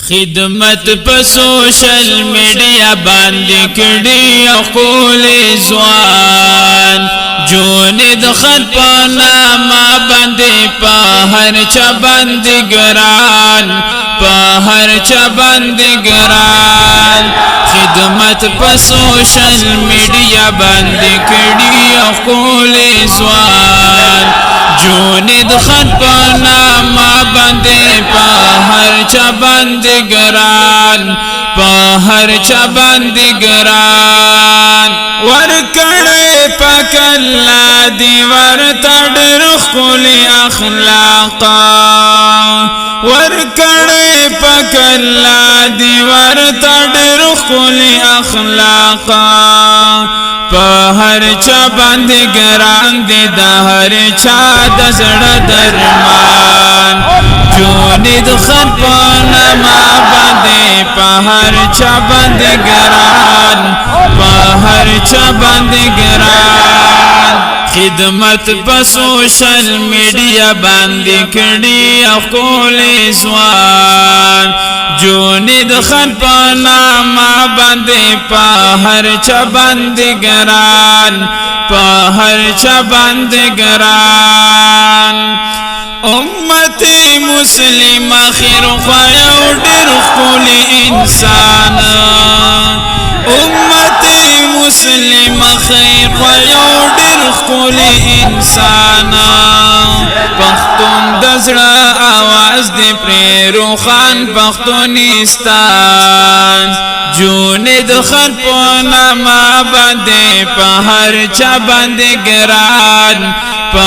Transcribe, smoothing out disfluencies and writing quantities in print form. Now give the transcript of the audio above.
خدمت په سوشل میډیا باندې کړي خپل ځوان جونید خط په نامه باندې په هر چا باندې ګران په هر چا باندې ګران خدمت په سوشل میډیا باندې کړي خپل ځوان جونید خط په نامه باندې په هر چا باندې ګران په هر چا باندې ګران ورکړې پاک الله دی ورته ډېر ښکلي اخلاق ورکړې پاک الله دی ورته ډېر ښکلي اخلاق په هر چا باندې ګران دی د هر چا د زړه درمان جونید خط په نامه باندې په هر چا باندې ګران په هر چا باندې ګران خدمت په سوشل میډیا باندې کړي خپل ځوان جونید خط په نامه باندې په هر چا باندې ګران په هر چا باندې ګران امتی مسلم خیر خوایا و ډېر ښکلی انسان امتی مسلم خیر خوایا و ډېر ښکلی انسان پښتون د زړه आवाज دی پرې روخان پښتونستان جونید خط په نامه باندې په هر چا باندې ګران په